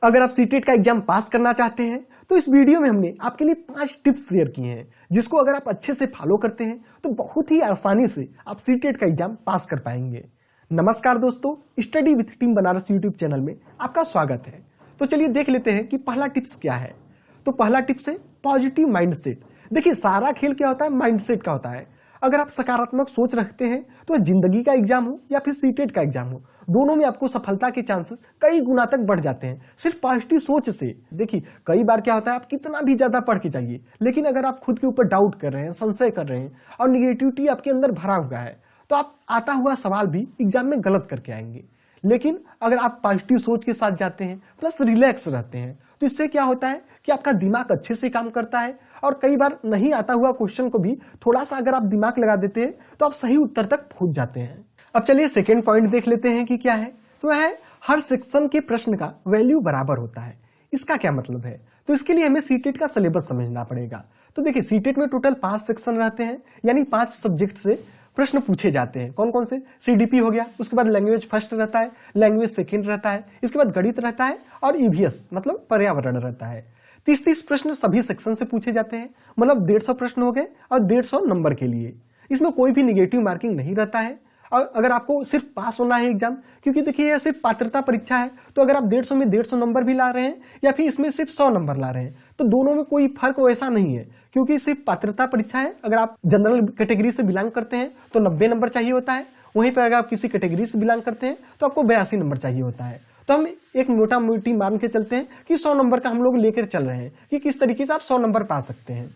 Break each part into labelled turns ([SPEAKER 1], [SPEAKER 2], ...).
[SPEAKER 1] अगर आप सीटेट का एग्जाम पास करना चाहते हैं तो इस वीडियो में हमने आपके लिए 5 टिप्स शेयर किए हैं जिसको अगर आप अच्छे से फॉलो करते हैं तो बहुत ही आसानी से आप सीटेट का एग्जाम पास कर पाएंगे। नमस्कार दोस्तों, study with team Banaras YouTube channel में आपका स्वागत है। तो चलिए देख लेते हैं कि पहला टिप्स क्या है। तो पहला टिप्स है पॉजिटिव माइंडसेट। देखिए, सारा खेल क्या होता है, माइंडसेट का होता है। अगर आप सकारात्मक सोच रखते हैं तो जिंदगी का एग्जाम हो या फिर सीटेट का एग्जाम हो, दोनों में आपको सफलता के चांसेस कई गुना तक बढ़ जाते हैं सिर्फ पॉजिटिव सोच से। देखिए, कई बार क्या होता है, आप कितना भी ज्यादा पढ़ के जाइए, लेकिन अगर आप खुद के ऊपर डाउट कर रहे हैं, संशय कर रहे हैं और निगेटिविटी आपके अंदर भरा हुआ है, तो आप आता हुआ सवाल भी एग्जाम में गलत करके आएंगे। लेकिन अगर आप पॉजिटिव सोच के साथ जाते हैं प्लस रिलैक्स रहते हैं तो इससे क्या होता है कि आपका दिमाग अच्छे से काम करता है और कई बार नहीं आता हुआ क्वेश्चन को भी थोड़ा सा अगर आप दिमाग लगा देते हैं तो आप सही उत्तर तक पहुंच जाते हैं। अब चलिए सेकेंड पॉइंट देख लेते हैं कि क्या है। तो वह है हर सेक्शन के प्रश्न का वैल्यू बराबर होता है। इसका क्या मतलब है? तो इसके लिए हमें सीटेट का सिलेबस समझना पड़ेगा। तो देखिए, सीटेट में टोटल 5 सेक्शन रहते हैं, यानी 5 सब्जेक्ट से प्रश्न पूछे जाते हैं। कौन कौन से? सीडीपी हो गया, उसके बाद लैंग्वेज फर्स्ट रहता है, लैंग्वेज सेकंड रहता है, इसके बाद गणित रहता है और ईवीएस मतलब पर्यावरण रहता है। 30-30 प्रश्न सभी सेक्शन से पूछे जाते हैं, मतलब 150 प्रश्न हो गए और 150 नंबर के लिए। इसमें कोई भी निगेटिव मार्किंग नहीं रहता है और अगर आपको सिर्फ पास होना है एग्जाम, क्योंकि देखिए यह सिर्फ पात्रता परीक्षा है, तो अगर आप 150 में 150 नंबर भी ला रहे हैं या फिर इसमें सिर्फ 100 नंबर ला रहे हैं तो दोनों में कोई फर्क वैसा नहीं है, क्योंकि सिर्फ पात्रता परीक्षा है। अगर आप जनरल कैटेगरी से बिलोंग करते हैं तो 90 नंबर चाहिए होता है, वहीं पर अगर आप किसी कैटेगरी से बिलोंग करते हैं तो आपको 82 नंबर चाहिए होता है। तो हम एक मोटा मोटी मान के चलते हैं कि 100 नंबर का हम लोग लेकर चल रहे हैं कि किस तरीके से आप 100 नंबर पा सकते हैं।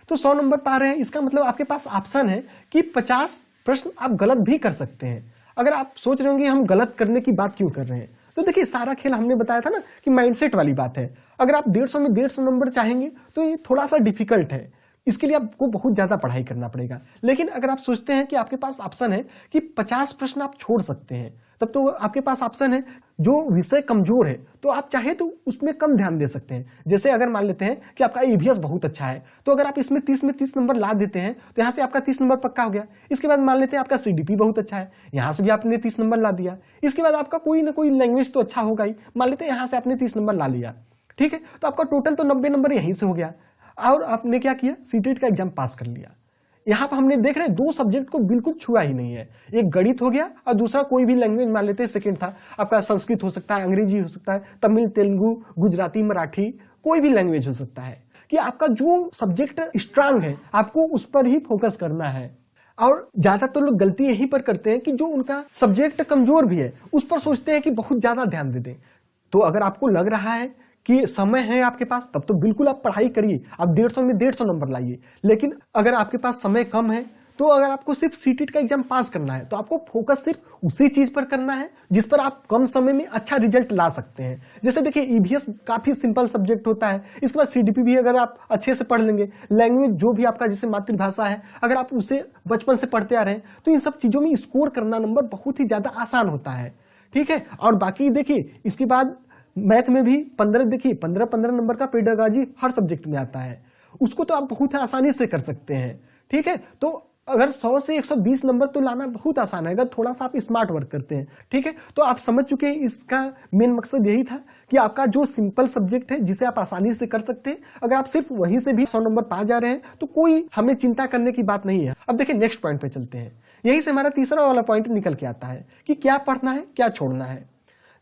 [SPEAKER 1] तो 100 नंबर पा रहे हैं, इसका मतलब आपके पास ऑप्शन है कि 50 प्रश्न आप गलत भी कर सकते हैं। अगर आप सोच रहे होंगे हम गलत करने की बात क्यों कर रहे हैं, तो देखिए सारा खेल हमने बताया था ना कि माइंडसेट वाली बात है। अगर आप 150 में 150 नंबर चाहेंगे तो ये थोड़ा सा डिफिकल्ट है, इसके लिए आपको बहुत ज्यादा पढ़ाई करना पड़ेगा। लेकिन अगर आप सोचते हैं कि आपके पास ऑप्शन है कि 50 प्रश्न आप छोड़ सकते हैं, तब तो आपके पास ऑप्शन है जो विषय कमजोर है तो आप चाहे तो उसमें कम ध्यान दे सकते हैं। जैसे अगर मान लेते हैं कि आपका ईवीएस बहुत अच्छा है, तो अगर आप इसमें 30 में 30 नंबर ला देते हैं तो यहाँ से आपका 30 नंबर पक्का हो गया। इसके बाद मान लेते हैं आपका सीडीपी बहुत अच्छा है, यहाँ से भी आपने 30 नंबर ला दिया। इसके बाद आपका कोई ना कोई लैंग्वेज तो अच्छा होगा ही, मान लेते हैं यहाँ से आपने 30 नंबर ला लिया, ठीक है, तो आपका टोटल तो 90 नंबर यहीं से हो गया और आपने क्या किया, सीटेट का एग्जाम पास कर लिया। यहाँ पर हमने देख रहे हैं 2 सब्जेक्ट को बिल्कुल छुआ ही नहीं है। एक गणित हो गया और दूसरा कोई भी लैंग्वेज मान लेते हैं सेकंड था, आपका संस्कृत हो सकता है, अंग्रेजी हो सकता है, तमिल, तेलुगु, गुजराती, मराठी, कोई भी लैंग्वेज हो सकता है। कि आपका जो सब्जेक्ट स्ट्रांग है आपको उस पर ही फोकस करना है। और ज्यादातर लोग गलती यहीं पर करते हैं कि जो उनका सब्जेक्ट कमजोर भी है उस पर सोचते हैं कि बहुत ज्यादा ध्यान दे दें। तो अगर आपको लग रहा है कि समय है आपके पास, तब तो बिल्कुल आप पढ़ाई करिए, आप 150 में 150 नंबर लाइए। लेकिन अगर आपके पास समय कम है तो अगर आपको सिर्फ सीटेट का एग्जाम पास करना है तो आपको फोकस सिर्फ उसी चीज पर करना है जिस पर आप कम समय में अच्छा रिजल्ट ला सकते हैं। जैसे देखिए, ईवीएस काफी सिंपल सब्जेक्ट होता है, इसके बाद सीडीपी भी अगर आप अच्छे से पढ़ लेंगे, लैंग्वेज जो भी आपका जैसे मातृभाषा है अगर आप उसे बचपन से पढ़ते आ रहे हैं तो इन सब चीजों में स्कोर करना नंबर बहुत ही ज्यादा आसान होता है, ठीक है। और बाकी देखिए, इसके बाद मैथ में भी 15 देखिए 15 नंबर का पेडागॉजी हर सब्जेक्ट में आता है, उसको तो आप बहुत आसानी से कर सकते हैं, ठीक है। तो अगर 100 से 120 नंबर तो लाना बहुत आसान है अगर थोड़ा सा आप स्मार्ट वर्क करते हैं, ठीक है। तो आप समझ चुके हैं इसका मेन मकसद यही था कि आपका जो सिंपल सब्जेक्ट है जिसे आप आसानी से कर सकते हैं, अगर आप सिर्फ वहीं से भी 100 नंबर पा जा रहे हैं तो कोई हमें चिंता करने की बात नहीं है। अब देखिए नेक्स्ट पॉइंट पे चलते हैं। यही से हमारा तीसरा वाला पॉइंट निकल के आता है कि क्या पढ़ना है क्या छोड़ना है।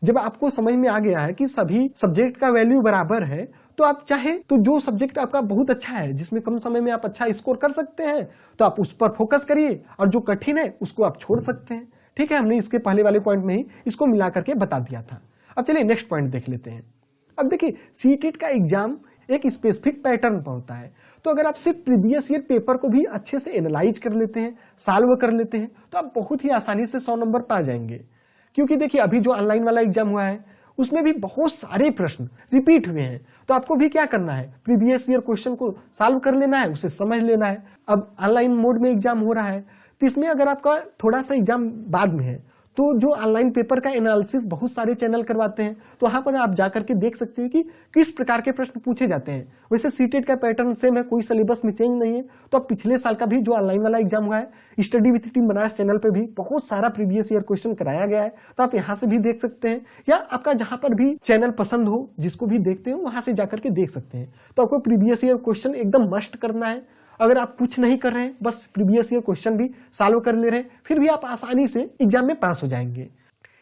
[SPEAKER 1] जब आपको समझ में आ गया है कि सभी सब्जेक्ट का वैल्यू बराबर है तो आप चाहे तो जो सब्जेक्ट आपका बहुत अच्छा है, जिसमें कम समय में आप अच्छा स्कोर कर सकते हैं, तो आप उस पर फोकस करिए और जो कठिन है उसको आप छोड़ सकते हैं, ठीक है। हमने इसके पहले वाले पॉइंट में ही इसको मिला करके बता दिया था। अब चलिए नेक्स्ट पॉइंट देख लेते हैं। अब देखिए, सीटेट का एग्जाम एक स्पेसिफिक पैटर्न पर होता है, तो अगर आप सिर्फ प्रीवियस ईयर पेपर को भी अच्छे से एनालाइज कर लेते हैं, सॉल्व कर लेते हैं, तो आप बहुत ही आसानी से 100 नंबर पा जाएंगे। क्योंकि देखिए, अभी जो ऑनलाइन वाला एग्जाम हुआ है उसमें भी बहुत सारे प्रश्न रिपीट हुए हैं, तो आपको भी क्या करना है, प्रीवियस ईयर क्वेश्चन को सॉल्व कर लेना है, उसे समझ लेना है। अब ऑनलाइन मोड में एग्जाम हो रहा है तो इसमें अगर आपका थोड़ा सा एग्जाम बाद में है तो जो ऑनलाइन पेपर का एनालिसिस बहुत सारे चैनल करवाते हैं, तो वहां पर आप जाकर के देख सकते हैं कि किस प्रकार के प्रश्न पूछे जाते हैं। वैसे सीटेट का पैटर्न सेम है, कोई सिलेबस में चेंज नहीं है। तो अब पिछले साल का भी जो ऑनलाइन वाला एग्जाम हुआ है, study with team Banaras channel पे भी बहुत सारा प्रीवियस ईयर क्वेश्चन कराया गया है, तो आप यहाँ से भी देख सकते हैं, या आपका जहां पर भी चैनल पसंद हो, जिसको भी देखते हो वहां से जाकर के देख सकते हैं। तो आपको प्रीवियस ईयर क्वेश्चन एकदम मस्ट करना है। अगर आप कुछ नहीं कर रहे हैं, बस प्रीवियस ईयर क्वेश्चन भी सॉल्व कर ले रहे हैं, फिर भी आप आसानी से एग्जाम में पास हो जाएंगे।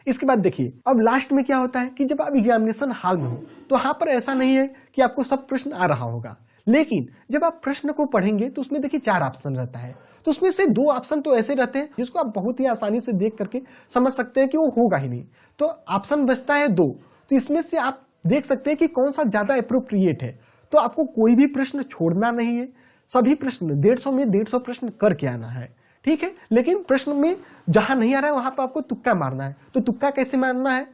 [SPEAKER 1] इसके बाद देखिए, अब लास्ट में क्या होता है कि जब आप एग्जामिनेशन हॉल में हो, तो यहाँ पर ऐसा नहीं है कि आपको सब प्रश्न आ रहा होगा, लेकिन जब आप प्रश्न को पढ़ेंगे तो उसमें देखिए 4 ऑप्शन रहता है। तो उसमें से 2 ऑप्शन तो ऐसे रहते हैं जिसको आप बहुत ही आसानी से देख करके समझ सकते हैं कि वो होगा ही नहीं। तो ऑप्शन बचता है 2, तो इसमें से आप देख सकते हैं कि कौन सा ज्यादा अप्रोप्रिएट है। तो आपको कोई भी प्रश्न छोड़ना नहीं है, सभी प्रश्न 150 में 150 प्रश्न करके आना है, ठीक है। लेकिन प्रश्न में जहां नहीं आ रहा है वहां पर आपको तुक्का मारना है। तो तुक्का कैसे मारना है?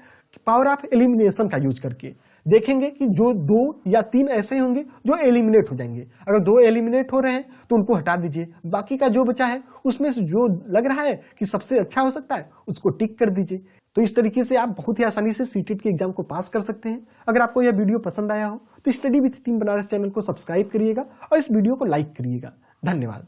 [SPEAKER 1] पावर ऑफ एलिमिनेशन का यूज करके देखेंगे कि जो 2 या 3 ऐसे होंगे जो एलिमिनेट हो जाएंगे। अगर 2 एलिमिनेट हो रहे हैं तो उनको हटा दीजिए, बाकी का जो बचा है उसमें से जो लग रहा है कि सबसे अच्छा हो सकता है उसको टिक कर दीजिए। तो इस तरीके से आप बहुत ही आसानी से सीटेट के एग्जाम को पास कर सकते हैं। अगर आपको यह वीडियो पसंद आया हो तो study with team Banaras channel को सब्सक्राइब करिएगा और इस वीडियो को लाइक करिएगा। धन्यवाद।